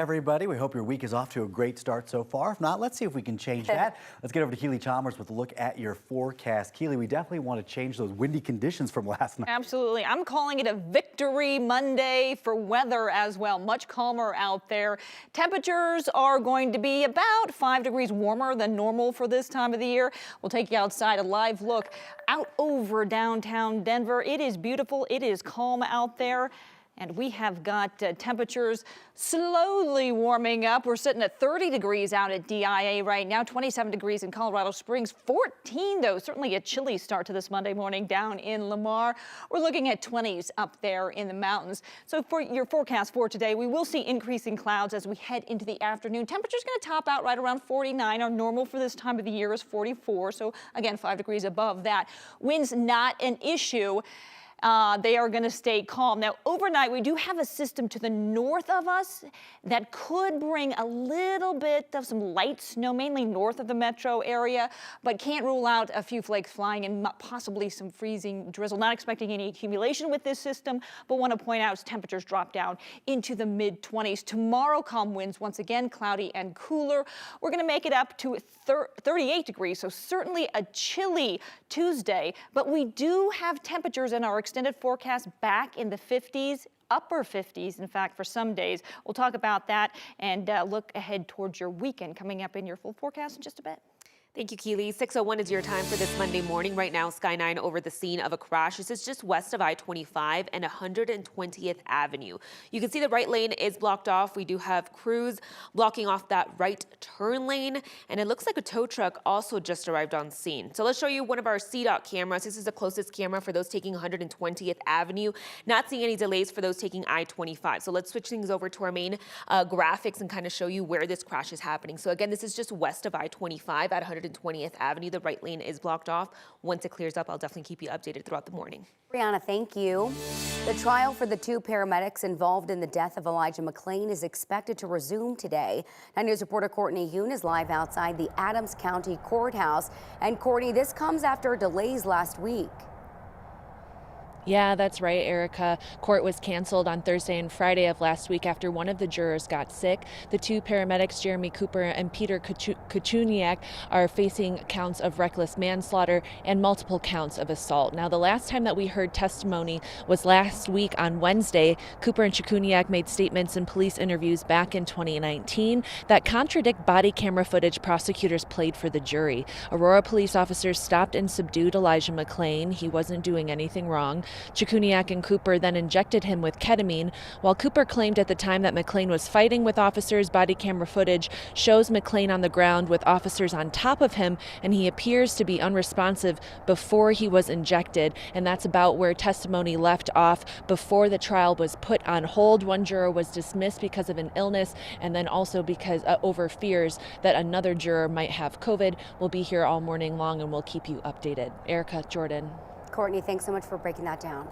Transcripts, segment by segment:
Everybody, we hope your week is off to a great start so far. If not, let's see if we can change that. Let's get over to Keely Chalmers with a look at your forecast. Keely, we definitely want to change those windy conditions from last night. Absolutely. I'm calling it a victory Monday for weather as well. Much calmer out there. Temperatures are going to be about 5 degrees warmer than normal for this time of the year. We'll take you outside, a live look out over downtown Denver. It is beautiful. It is calm out there. And we have got temperatures slowly warming up. We're sitting at 30 degrees out at DIA right now, 27 degrees in Colorado Springs, 14 though. Certainly a chilly start to this Monday morning down in Lamar. We're looking at 20s up there in the mountains. So for your forecast for today, we will see increasing clouds as we head into the afternoon. Temperature's going to top out right around 49. Our normal for this time of the year is 44. So again, 5 degrees above that. Wind's not an issue. They are going to stay calm. Now, overnight, we do have a system to the north of us that could bring a little bit of some light snow, mainly north of the metro area, but can't rule out a few flakes flying and possibly some freezing drizzle. Not expecting any accumulation with this system, but want to point out as temperatures drop down into the mid-20s. Tomorrow, calm winds, once again, cloudy and cooler. We're going to make it up to 38 degrees, so certainly a chilly Tuesday, but we do have temperatures in our extended forecast back in the 50s, upper 50s, in fact, for some days. We'll talk about that and look ahead towards your weekend coming up in your full forecast in just a bit. Thank you, Keely. 6:01 is your time for this Monday morning. Right now, Sky 9 over the scene of a crash. This is just west of I-25 and 120th Avenue. You can see the right lane is blocked off. We do have crews blocking off that right turn lane, and it looks like a tow truck also just arrived on scene. So let's show you one of our CDOT cameras. This is the closest camera for those taking 120th Avenue. Not seeing any delays for those taking I-25. So let's switch things over to our main graphics and kind of show you where this crash is happening. So again, this is just west of I-25 at 120th Avenue. The right lane is blocked off. Once it clears up, I'll definitely keep you updated throughout the morning. Brianna, thank you. The trial for the 2 paramedics involved in the death of Elijah McClain is expected to resume today. 9 News reporter Courtney Yoon is live outside the Adams County Courthouse. And Courtney, this comes after delays last week. Yeah, that's right, Erica. Court was canceled on Thursday and Friday of last week after one of the jurors got sick. The 2 paramedics, Jeremy Cooper and Peter Kuchuniak, are facing counts of reckless manslaughter and multiple counts of assault. Now, the last time that we heard testimony was last week on Wednesday. Cooper and Kuchuniak made statements in police interviews back in 2019 that contradict body camera footage prosecutors played for the jury. Aurora police officers stopped and subdued Elijah McClain. He wasn't doing anything wrong. Kuchuniak and Cooper then injected him with ketamine. While Cooper claimed at the time that McClain was fighting with officers, body camera footage shows McClain on the ground with officers on top of him, and he appears to be unresponsive before he was injected. And that's about where testimony left off before the trial was put on hold. One juror was dismissed because of an illness, and then also because over fears that another juror might have COVID. We'll be here all morning long, and we'll keep you updated. Erica, Jordan. Courtney, thanks so much for breaking that down.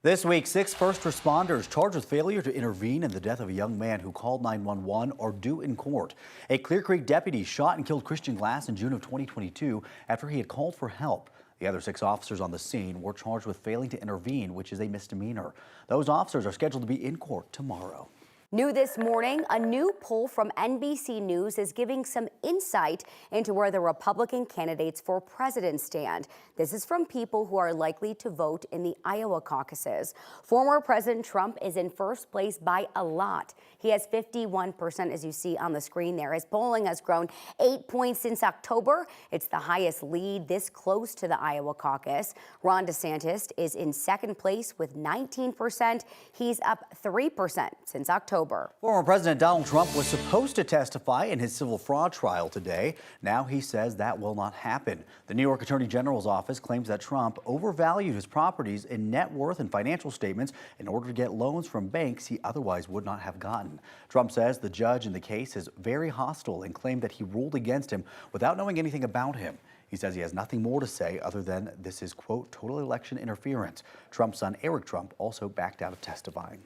This week, 6 first responders charged with failure to intervene in the death of a young man who called 911 are due in court. A Clear Creek deputy shot and killed Christian Glass in June of 2022 after he had called for help. The other 6 officers on the scene were charged with failing to intervene, which is a misdemeanor. Those officers are scheduled to be in court tomorrow. New this morning, a new poll from NBC News is giving some insight into where the Republican candidates for president stand. This is from people who are likely to vote in the Iowa caucuses. Former President Trump is in first place by a lot. He has 51%, as you see on the screen there. His polling has grown 8 points since October. It's the highest lead this close to the Iowa caucus. Ron DeSantis is in second place with 19%. He's up 3% since October. Former President Donald Trump was supposed to testify in his civil fraud trial today. Now he says that will not happen. The New York Attorney General's office claims that Trump overvalued his properties in net worth and financial statements in order to get loans from banks he otherwise would not have gotten. Trump says the judge in the case is very hostile and claimed that he ruled against him without knowing anything about him. He says he has nothing more to say other than this is, quote, total election interference. Trump's son, Eric Trump, also backed out of testifying.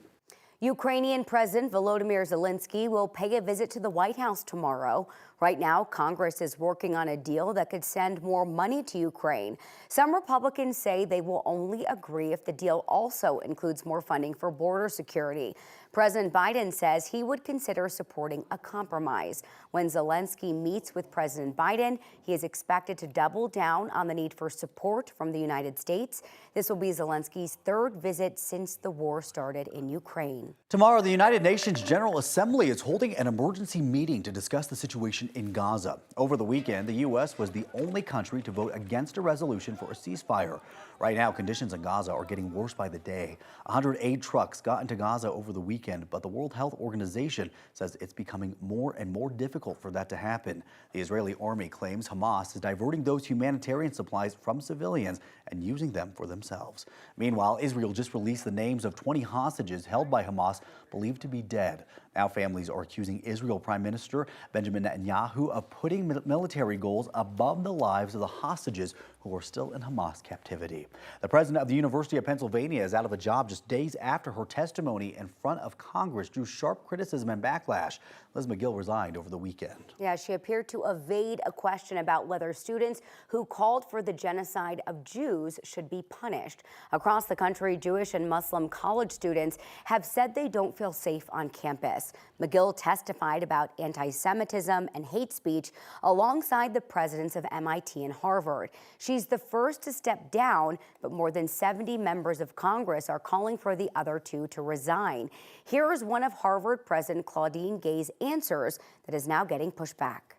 Ukrainian President Volodymyr Zelensky will pay a visit to the White House tomorrow. Right now, Congress is working on a deal that could send more money to Ukraine. Some Republicans say they will only agree if the deal also includes more funding for border security. President Biden says he would consider supporting a compromise. When Zelensky meets with President Biden, he is expected to double down on the need for support from the United States. This will be Zelensky's third visit since the war started in Ukraine. Tomorrow, the United Nations General Assembly is holding an emergency meeting to discuss the situation in Gaza. Over the weekend, the U.S. was the only country to vote against a resolution for a ceasefire. Right now, conditions in Gaza are getting worse by the day. 100 aid trucks got into Gaza over the weekend, but the World Health Organization says it's becoming more and more difficult for that to happen. The Israeli army claims Hamas is diverting those humanitarian supplies from civilians and using them for themselves. Meanwhile, Israel just released the names of 20 hostages held by Hamas, believed to be dead. Now families are accusing Israel Prime Minister Benjamin Netanyahu of putting military goals above the lives of the hostages who are still in Hamas captivity. The president of the University of Pennsylvania is out of a job just days after her testimony in front of Congress drew sharp criticism and backlash. Liz McGill resigned over the weekend. Yeah, she appeared to evade a question about whether students who called for the genocide of Jews should be punished. Across the country, Jewish and Muslim college students have said they don't feel safe on campus. McGill testified about anti-Semitism and hate speech alongside the presidents of MIT and Harvard. She's the first to step down, but more than 70 members of Congress are calling for the other two to resign. Here is one of Harvard President Claudine Gay's answers that is now getting pushed back.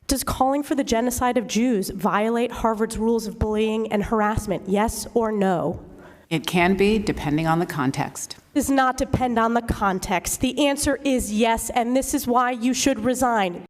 Does calling for the genocide of Jews violate Harvard's rules of bullying and harassment? Yes or no? It can be, depending on the context. Does not depend on the context. The answer is yes, and this is why you should resign.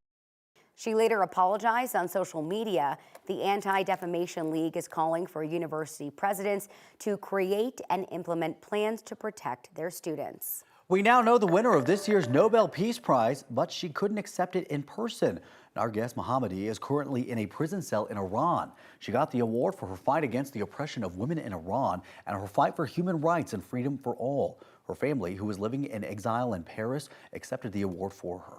She later apologized on social media. The Anti-Defamation League is calling for university presidents to create and implement plans to protect their students. We now know the winner of this year's Nobel Peace Prize, but she couldn't accept it in person. Narges Mohammadi is currently in a prison cell in Iran. She got the award for her fight against the oppression of women in Iran and her fight for human rights and freedom for all. Her family, who is living in exile in Paris, accepted the award for her.